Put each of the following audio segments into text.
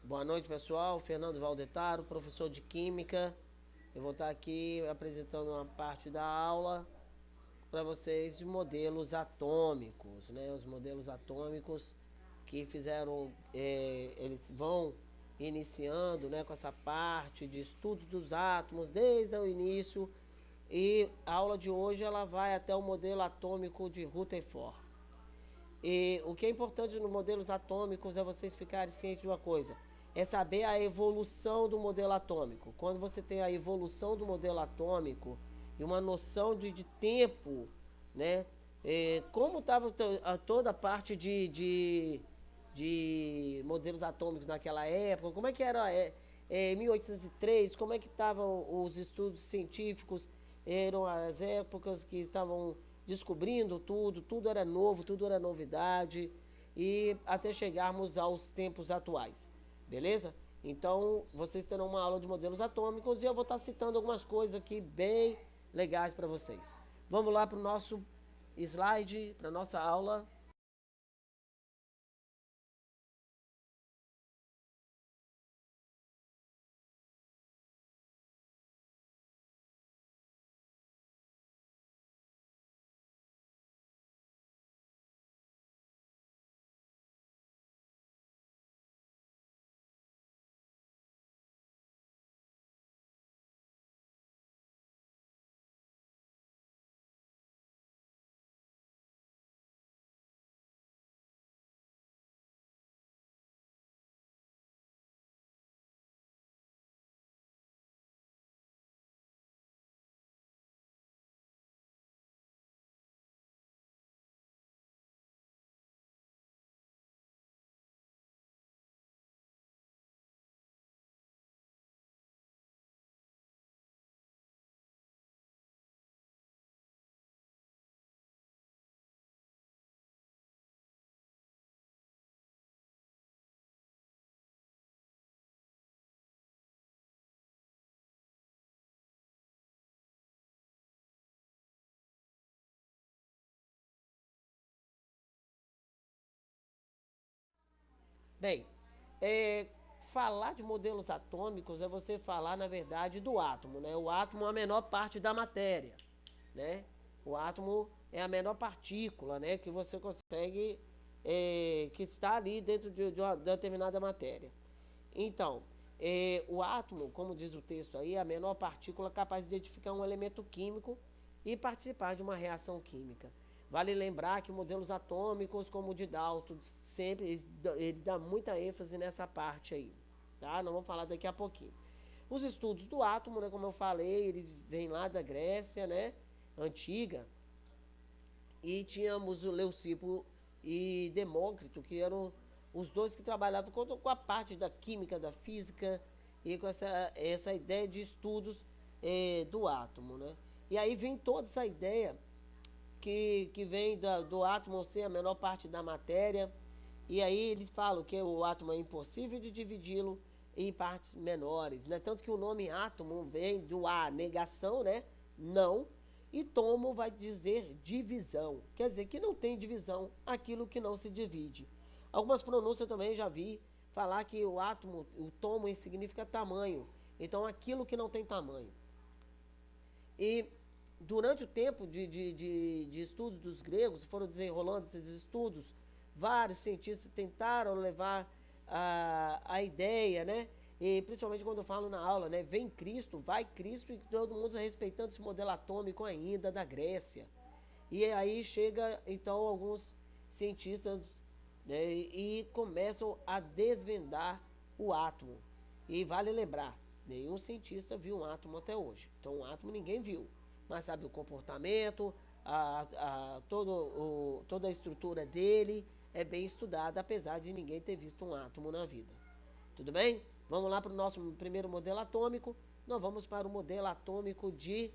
Boa noite, pessoal. Fernando Valdetaro, professor de Química. Eu vou estar aqui apresentando uma parte da aula para vocês de modelos atômicos, né? Os modelos atômicos que fizeram, eles vão iniciando, né, com essa parte de estudo dos átomos desde o início. E a aula de hoje ela vai até o modelo atômico de Rutherford. E o que é importante nos modelos atômicos é vocês ficarem cientes de uma coisa: é saber a evolução do modelo atômico. Quando você tem a evolução do modelo atômico e uma noção de tempo, né? Como estava toda a parte de modelos atômicos naquela época, como é que era em 1803, como é que estavam os estudos científicos, eram as épocas que estavam descobrindo tudo, tudo era novo, tudo era novidade, e até chegarmos aos tempos atuais, beleza? Então, vocês terão uma aula de modelos atômicos e eu vou estar citando algumas coisas aqui bem legais para vocês. Vamos lá para o nosso slide, para a nossa aula. Bem, é, falar de modelos atômicos é você falar, na verdade, do átomo, né? O átomo é a menor parte da matéria, né? O átomo é a menor partícula, né? Que você consegue, que está ali dentro de uma determinada matéria. Então, o átomo, como diz o texto aí, é a menor partícula capaz de identificar um elemento químico e participar de uma reação química. Vale lembrar que modelos atômicos, como o de Dalton, sempre ele dá muita ênfase nessa parte aí, tá? Nós vamos falar daqui a pouquinho. Os estudos do átomo, né, como eu falei, eles vêm lá da Grécia, né, antiga, e tínhamos o Leucipo e Demócrito, que eram os dois que trabalhavam com a parte da química, da física e com essa ideia de estudos do átomo, né? E aí vem toda essa ideia que vem do átomo ser a menor parte da matéria. E aí eles falam que o átomo é impossível de dividi-lo em partes menores, né? Tanto que o nome átomo vem do A, negação, né? Não. E tomo vai dizer divisão. Quer dizer que não tem divisão aquilo que não se divide. Algumas pronúncias também já vi falar que o átomo, o tomo significa tamanho. Então aquilo que não tem tamanho. E durante o tempo de estudos dos gregos, foram desenrolando esses estudos, vários cientistas tentaram levar a ideia, né? E principalmente quando eu falo na aula, né? Vem Cristo, vai Cristo e todo mundo respeitando esse modelo atômico ainda da Grécia. E aí chega então alguns cientistas, né, e começam a desvendar o átomo. E vale lembrar, nenhum cientista viu um átomo até hoje. Então um átomo ninguém viu, mas sabe o comportamento, toda a estrutura dele é bem estudada, apesar de ninguém ter visto um átomo na vida. Tudo bem? Vamos lá para o nosso primeiro modelo atômico. Nós vamos para o modelo atômico de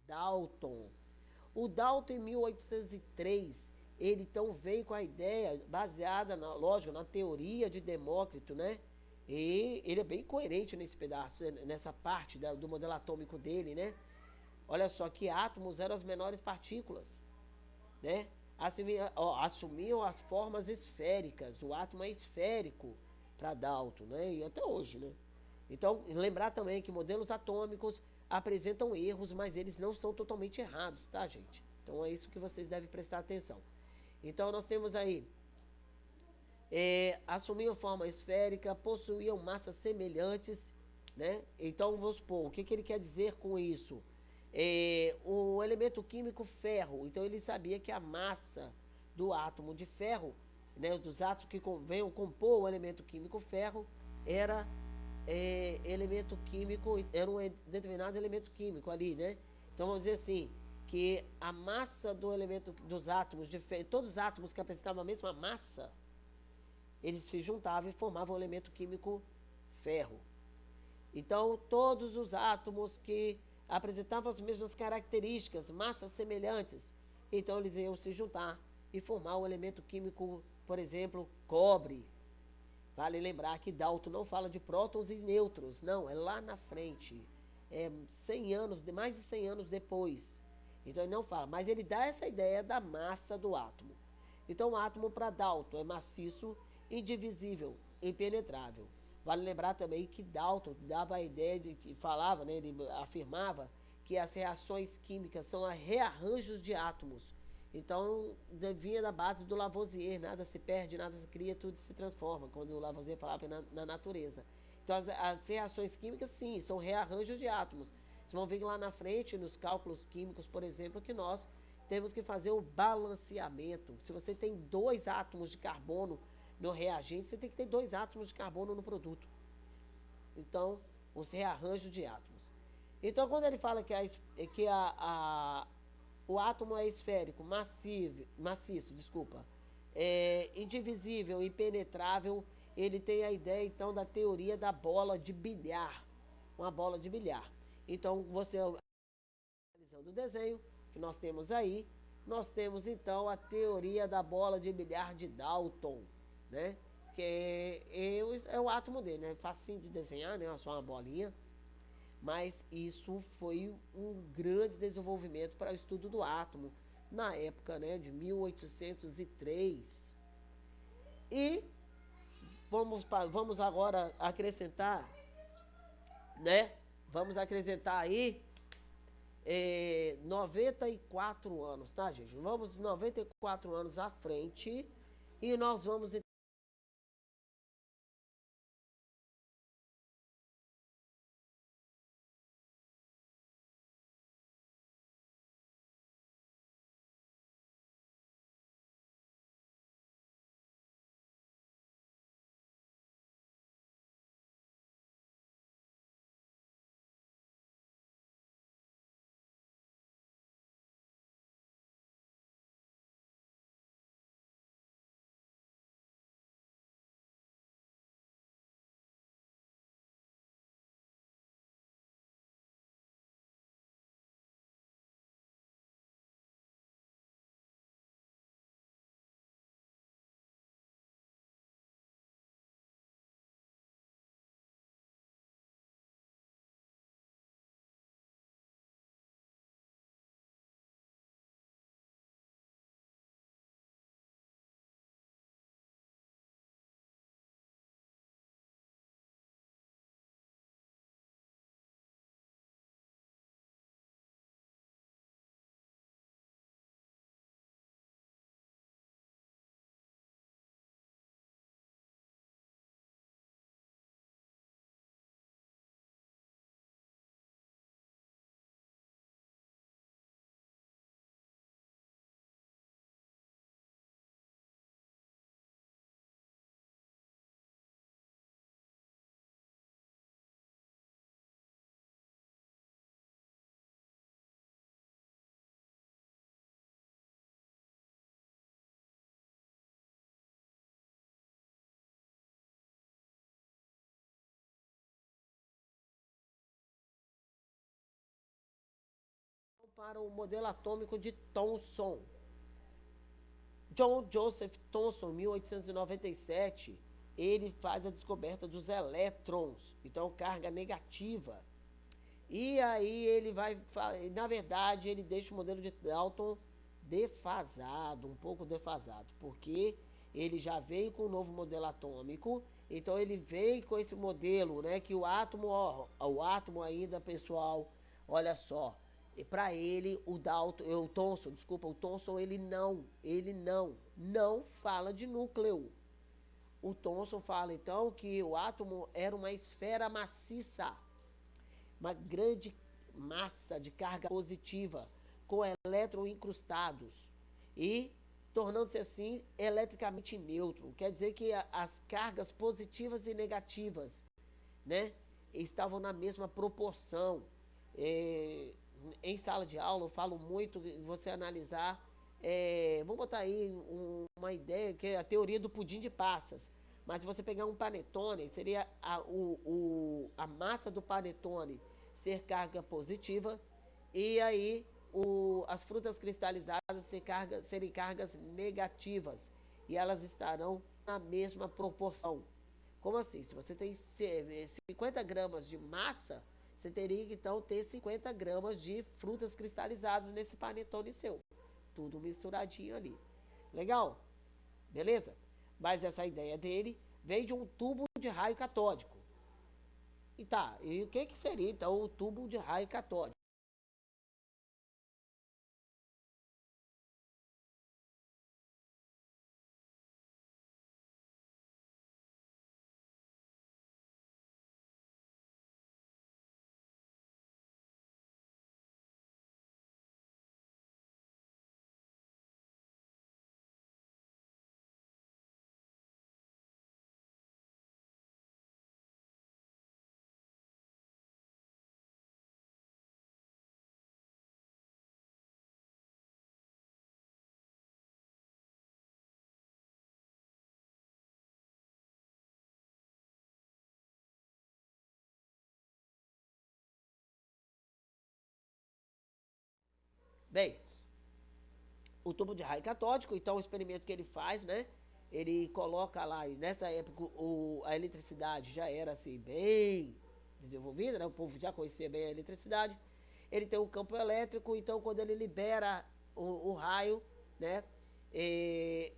Dalton. O Dalton, em 1803, ele então veio com a ideia baseada, lógico, na teoria de Demócrito, né? E ele é bem coerente nesse pedaço, nessa parte do modelo atômico dele, né? Olha só que átomos eram as menores partículas, né? Assumiam as formas esféricas. O átomo é esférico para Dalton, né? E até hoje, né? Então, lembrar também que modelos atômicos apresentam erros, mas eles não são totalmente errados, tá, gente? Então, é isso que vocês devem prestar atenção. Então, nós temos aí, assumiam forma esférica, possuíam massas semelhantes, né? Então, vamos supor, o que, que ele quer dizer com isso? O elemento químico ferro, então ele sabia que a massa do átomo de ferro, né, dos átomos que venham compor o elemento químico ferro, era elemento químico, era um determinado elemento químico ali, né? Então vamos dizer assim, que a massa do elemento, dos átomos de ferro, todos os átomos que apresentavam a mesma massa, eles se juntavam e formavam o elemento químico ferro. Então, todos os átomos que apresentavam as mesmas características, massas semelhantes, então eles iam se juntar e formar o elemento químico, por exemplo, cobre. Vale lembrar que Dalton não fala de prótons e nêutrons, não, é lá na frente. É 100 anos, mais de 100 anos depois. Então ele não fala, mas ele dá essa ideia da massa do átomo. Então o átomo para Dalton é maciço, indivisível, impenetrável. Vale lembrar também que Dalton dava a ideia de que falava, né, ele afirmava que as reações químicas são rearranjos de átomos. Então, vinha da base do Lavoisier, nada se perde, nada se cria, tudo se transforma, quando o Lavoisier falava na natureza. Então, as reações químicas, sim, são rearranjos de átomos. Vocês vão ver lá na frente, nos cálculos químicos, por exemplo, que nós temos que fazer o balanceamento. Se você tem 2 átomos de carbono no reagente, você tem que ter 2 átomos de carbono no produto. Então, os rearranjos de átomos. Então, quando ele fala que o átomo é esférico, maciço, desculpa, indivisível, impenetrável, ele tem a ideia, então, da teoria da bola de bilhar. Uma bola de bilhar. Então, você, analisando o desenho que nós temos aí, nós temos, então, a teoria da bola de bilhar de Dalton, né? Que é o átomo dele, né? Facinho de desenhar, né? Só uma bolinha. Mas isso foi um grande desenvolvimento para o estudo do átomo na época, né, de 1803. E vamos agora acrescentar, né? Vamos acrescentar aí 94 anos, tá, gente? Vamos 94 anos à frente e nós vamos para o modelo atômico de Thomson. John Joseph Thomson, 1897, ele faz a descoberta dos elétrons, então carga negativa. E aí ele vai, na verdade, ele deixa o modelo de Dalton defasado, um pouco defasado, porque ele já veio com um novo modelo atômico, então ele veio com esse modelo, né, que o átomo, ó, o átomo ainda, pessoal, olha só, e para ele o Thomson, desculpa, o Thomson ele não fala de núcleo. O Thomson fala então que o átomo era uma esfera maciça, uma grande massa de carga positiva com elétrons incrustados e tornando-se assim eletricamente neutro. Quer dizer que as cargas positivas e negativas, né, estavam na mesma proporção. Em sala de aula eu falo muito, você analisar, vou botar aí uma ideia que é a teoria do pudim de passas. Mas se você pegar um panetone, seria a massa do panetone ser carga positiva e aí as frutas cristalizadas serem cargas negativas e elas estarão na mesma proporção. Como assim? Se você tem 50 gramas de massa, você teria que então ter 50 gramas de frutas cristalizadas nesse panetone seu. Tudo misturadinho ali. Legal? Beleza? Mas essa ideia dele vem de um tubo de raio catódico. E tá, e o que seria então o tubo de raio catódico? Bem, o tubo de raio catódico, então o experimento que ele faz, né? Ele coloca lá, e nessa época a eletricidade já era assim, bem desenvolvida, né? O povo já conhecia bem a eletricidade. Ele tem um campo elétrico, então quando ele libera o raio, né?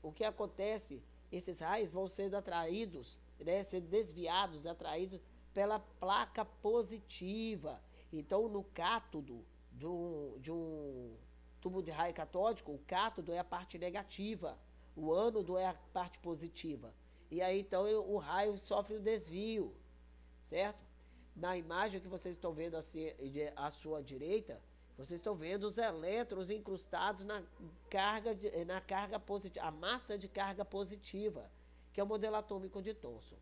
O que acontece? Esses raios vão sendo atraídos, né? Sendo desviados, atraídos pela placa positiva. Então no cátodo de um tubo de raio catódico, o cátodo é a parte negativa, o ânodo é a parte positiva. E aí então o raio sofre um desvio, certo? Na imagem que vocês estão vendo assim, à sua direita, vocês estão vendo os elétrons incrustados na carga positiva, a massa de carga positiva, que é o modelo atômico de Thomson.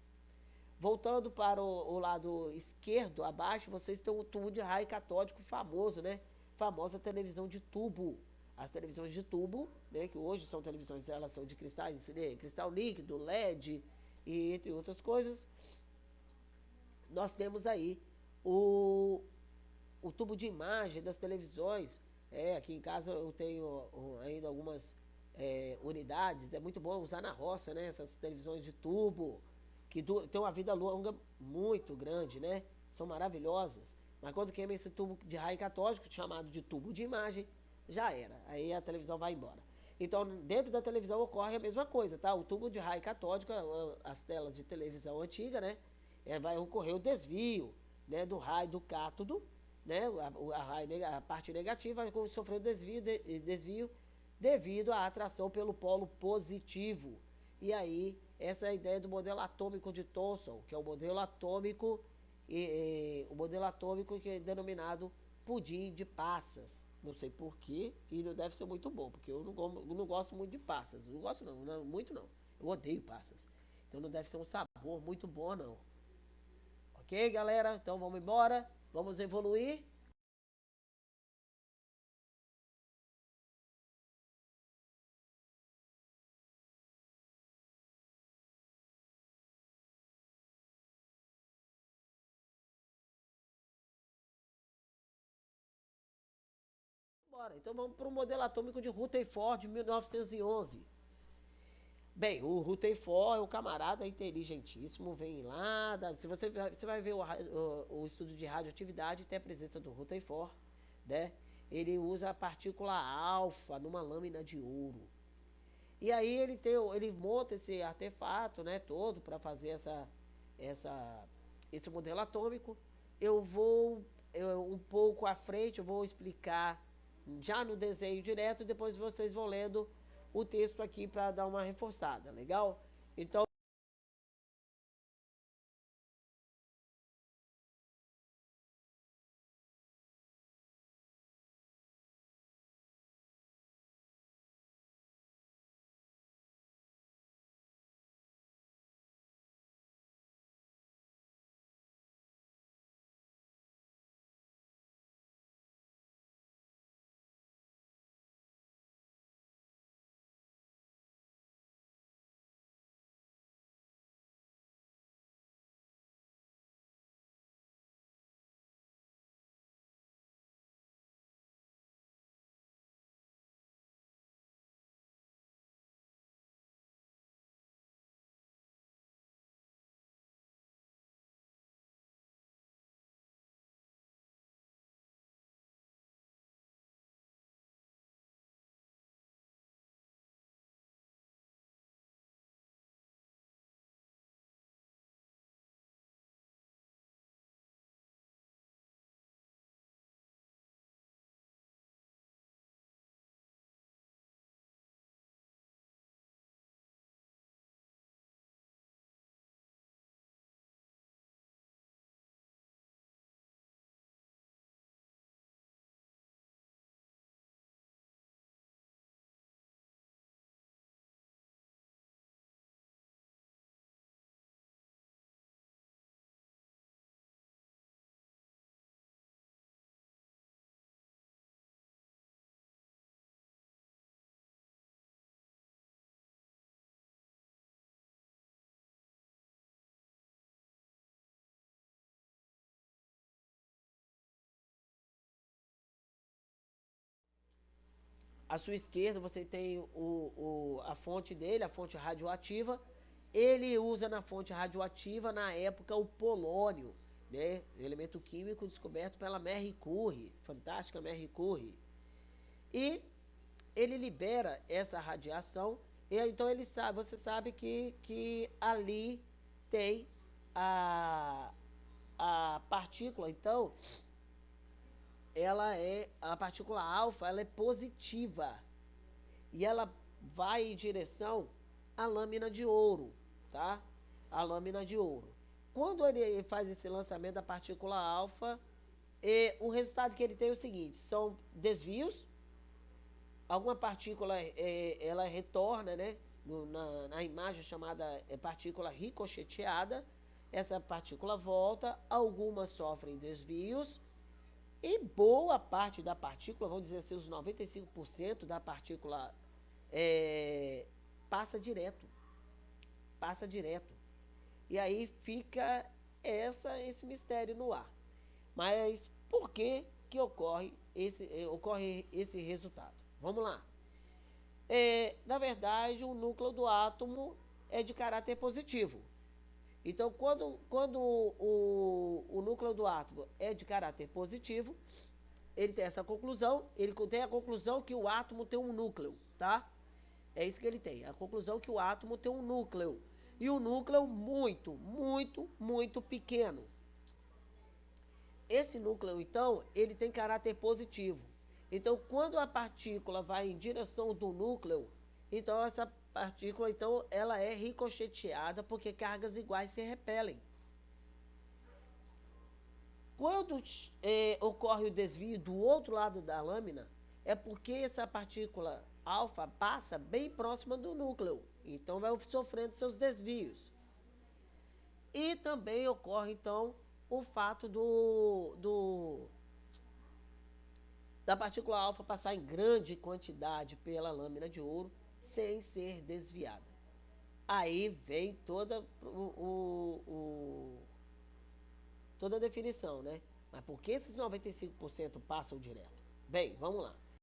Voltando para o lado esquerdo, abaixo, vocês têm um tubo de raio catódico famoso, né? Famosa televisão de tubo. As televisões de tubo, né, que hoje são televisões, elas são de cristais, né, cristal líquido, LED e entre outras coisas. Nós temos aí o, o tubo de imagem das televisões. Aqui em casa eu tenho ainda algumas unidades. É muito bom usar na roça, né? Essas televisões de tubo que tem uma vida longa muito grande, né? São maravilhosas. Mas quando queima esse tubo de raio catódico, chamado de tubo de imagem, já era. Aí a televisão vai embora. Então, dentro da televisão ocorre a mesma coisa, tá? O tubo de raio catódico, as telas de televisão antiga, né? Vai ocorrer o desvio, né, do raio do cátodo, né? A parte negativa vai sofrer desvio devido à atração pelo polo positivo. E aí, essa é a ideia do modelo atômico de Thomson, que é o modelo atômico que é denominado pudim de passas. Não sei porquê, e não deve ser muito bom, porque eu não gosto muito de passas. Não gosto não, muito não. Eu odeio passas. Então não deve ser um sabor muito bom, não. Ok, galera? Então vamos embora. Vamos evoluir. Bora. Então vamos para o modelo atômico de Rutherford de 1911. Bem, o Rutherford é um camarada inteligentíssimo, vem lá, se você vai ver o estudo de radioatividade, tem a presença do Rutherford, né? Ele usa a partícula alfa numa lâmina de ouro. E aí ele monta esse artefato, né, todo para fazer esse modelo atômico. Um pouco à frente, eu vou explicar já no desenho direto, depois vocês vão lendo o texto aqui para dar uma reforçada, legal? Então, à sua esquerda você tem a fonte dele, a fonte radioativa. Ele usa na fonte radioativa, na época, o polônio, né? Elemento químico descoberto pela Marie Curie, fantástica Marie Curie. E ele libera essa radiação, e então você sabe que ali tem a partícula, então a partícula alfa, ela é positiva e ela vai em direção à lâmina de ouro, tá? A lâmina de ouro. Quando ele faz esse lançamento da partícula alfa, o resultado que ele tem é o seguinte: são desvios, alguma partícula ela retorna, né? Na imagem chamada partícula ricocheteada, essa partícula volta, algumas sofrem desvios e boa parte da partícula, vamos dizer assim, os 95% da partícula passa direto. Passa direto. E aí fica esse mistério no ar. Mas por que ocorre esse resultado? Vamos lá. Na verdade, o núcleo do átomo é de caráter positivo. Então, quando o núcleo do átomo é de caráter positivo, ele tem essa conclusão, ele tem a conclusão que o átomo tem um núcleo, tá? É isso que ele tem, a conclusão que o átomo tem um núcleo. E um núcleo muito, muito, muito pequeno. Esse núcleo, então, ele tem caráter positivo. Então, quando a partícula vai em direção do núcleo, então essa partícula, então, ela é ricocheteada porque cargas iguais se repelem. Quando ocorre o desvio do outro lado da lâmina, é porque essa partícula alfa passa bem próxima do núcleo. Então, vai sofrendo seus desvios. E também ocorre, então, o fato da partícula alfa passar em grande quantidade pela lâmina de ouro sem ser desviada. Aí vem toda toda a definição, né? Mas por que esses 95% passam direto? Bem, vamos lá.